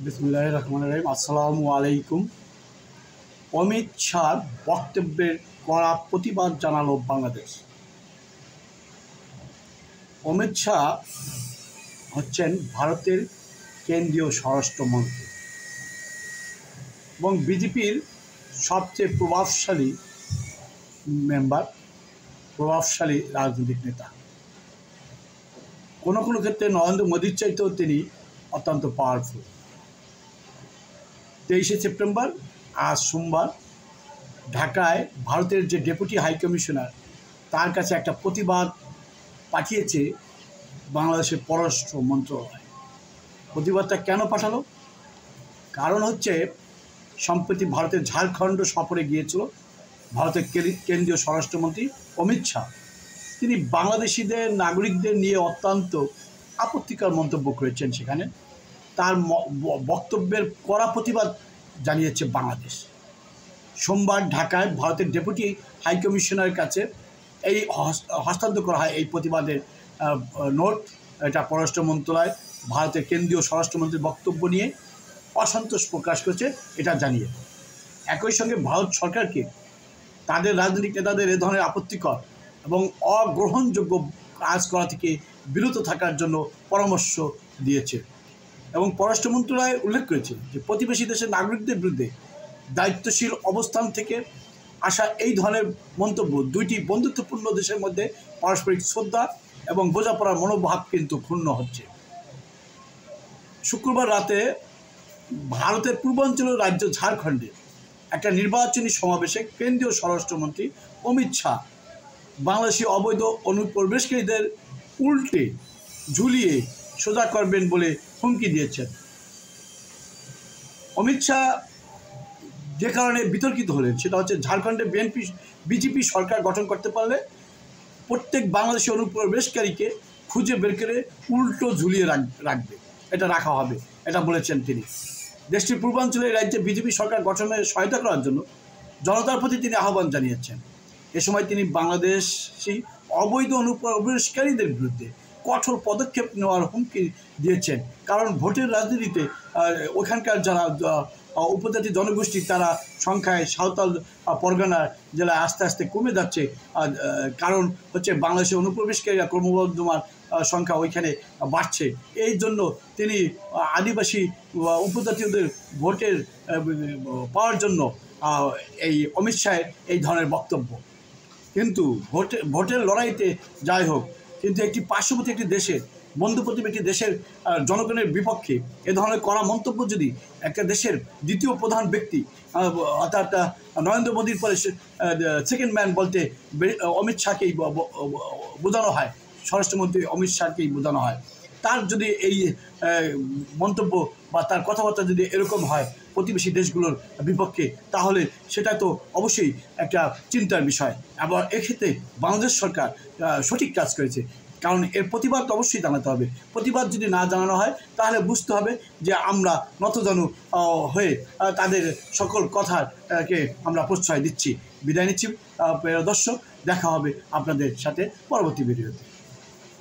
বিসমিল্লাহির রহমানির রহিম। আসসালামু আলাইকুম। অমিত শাহর বক্তব্যের কড়া প্রতিবাদ জানালো বাংলাদেশ। অমিত শাহ হচ্ছেন ভারতের কেন্দ্রীয় স্বরাষ্ট্রমন্ত্রী এবং বিজেপির সবচেয়ে প্রভাবশালী মেম্বার, প্রভাবশালী রাজনৈতিক নেতা। কোনো কোনো ক্ষেত্রে নরেন্দ্র মোদীর চাইতেও তিনি অত্যন্ত পাওয়ারফুল। 23শে সেপ্টেম্বর আজ সোমবার ঢাকায় ভারতের যে ডেপুটি হাইকমিশনার তার কাছে একটা প্রতিবাদ পাঠিয়েছে বাংলাদেশের পররাষ্ট্র মন্ত্রণালয়। প্রতিবাদটা কেন পাঠালো? কারণ হচ্ছে সম্প্রতি ভারতের ঝাড়খণ্ড সফরে গিয়েছিল ভারতের কেন্দ্রীয় স্বরাষ্ট্রমন্ত্রী অমিত শাহ। তিনি বাংলাদেশিদের নাগরিকদের নিয়ে অত্যন্ত আপত্তিকর মন্তব্য করেছেন। সেখানে তার বক্তব্যের কড়া প্রতিবাদ জানিয়েছে বাংলাদেশ। সোমবার ঢাকায় ভারতের ডেপুটি হাইকমিশনারের কাছে এই হস্তান্তর করা হয় এই প্রতিবাদের নোট। এটা পররাষ্ট্র মন্ত্রণালয় ভারতের কেন্দ্রীয় স্বরাষ্ট্রমন্ত্রীর বক্তব্য নিয়ে অসন্তোষ প্রকাশ করেছে এটা জানিয়ে। একই সঙ্গে ভারত সরকারকে তাদের রাজনৈতিক নেতাদের এ ধরনের আপত্তিকর এবং অগ্রহণযোগ্য কাজ করা থেকে বিরত থাকার জন্য পরামর্শ দিয়েছে এবং পররাষ্ট্র মন্ত্রণালয় উল্লেখ করেছে যে প্রতিবেশী দেশের নাগরিকদের বিরুদ্ধে দায়িত্বশীল অবস্থান থেকে আসা এই ধরনের মন্তব্য দুইটি বন্ধুত্বপূর্ণ দেশের মধ্যে পারস্পরিক শ্রদ্ধা এবং বোঝাপড়ার মনোভাব কিন্তু ক্ষুণ্ণ হচ্ছে। শুক্রবার রাতে ভারতের পূর্বাঞ্চলীয় রাজ্য ঝাড়খণ্ডে একটা নির্বাচনী সমাবেশে কেন্দ্রীয় স্বরাষ্ট্রমন্ত্রী অমিত শাহ বাংলাদেশি অবৈধ অনুপ্রবেশকারীদের উল্টে ঝুলিয়ে সোজা করবেন বলে হুমকি দিয়েছেন। অমিত শাহ যে কারণে বিতর্কিত হলেন সেটা হচ্ছে ঝাড়খণ্ডে বিজেপি সরকার গঠন করতে পারলে প্রত্যেক বাংলাদেশি অনুপ্রবেশকারীকে খুঁজে বের করে উল্টো ঝুলিয়ে রাখবে, এটা রাখা হবে, এটা বলেছেন তিনি। দেশটির পূর্বাঞ্চলের রাজ্যে বিজেপি সরকার গঠনে সহায়তা করার জন্য জনতার প্রতি তিনি আহ্বান জানিয়েছেন। এ সময় তিনি বাংলাদেশি অবৈধ অনুপ্রবেশকারীদের বিরুদ্ধে কঠোর পদক্ষেপ নেওয়ার হুমকি দিয়েছেন। কারণ ভোটের রাজনীতিতে ওখানকার যারা উপজাতি জনগোষ্ঠী তারা সংখ্যায় সাঁওতাল পরগনা জেলায় আস্তে আস্তে কমে যাচ্ছে। কারণ হচ্ছে বাংলাদেশের অনুপ্রবেশকারীরা ক্রমবর্ধমান সংখ্যা ওইখানে বাড়ছে। এই জন্য তিনি আদিবাসী উপজাতীয়দের ভোটের পাওয়ার জন্য এই অমিত শাহের এই ধরনের বক্তব্য। কিন্তু ভোটের লড়াইতে যাই হোক, কিন্তু একটি পার্শ্ববর্তী একটি দেশের বন্ধু প্রতিবেশী দেশের জনগণের বিপক্ষে এ ধরনের কড়া মন্তব্য যদি একটা দেশের দ্বিতীয় প্রধান ব্যক্তি অর্থাৎ নরেন্দ্র মোদীর পরে সেকেন্ড ম্যান বলতে অমিত শাহকেই বোঝানো হয়, স্বরাষ্ট্রমন্ত্রী অমিত শাহকেই বোঝানো হয়, তার যদি এই মন্তব্য বা তার কথাবার্তা যদি এরকম হয় প্রতিবেশী দেশগুলোর বিপক্ষে, তাহলে সেটা তো অবশ্যই একটা চিন্তার বিষয়। আবার এক্ষেত্রে বাংলাদেশ সরকার সঠিক কাজ করেছে, কারণ এর প্রতিবাদ অবশ্যই জানাতে হবে। প্রতিবাদ যদি না জানানো হয় তাহলে বুঝতে হবে যে আমরা নতজানু হয়ে তাদের সকল কথাকে আমরা প্রশ্রয় দিচ্ছি। বিদায় নিচ্ছি প্রিয় দর্শক, দেখা হবে আপনাদের সাথে পরবর্তী ভিডিওতে।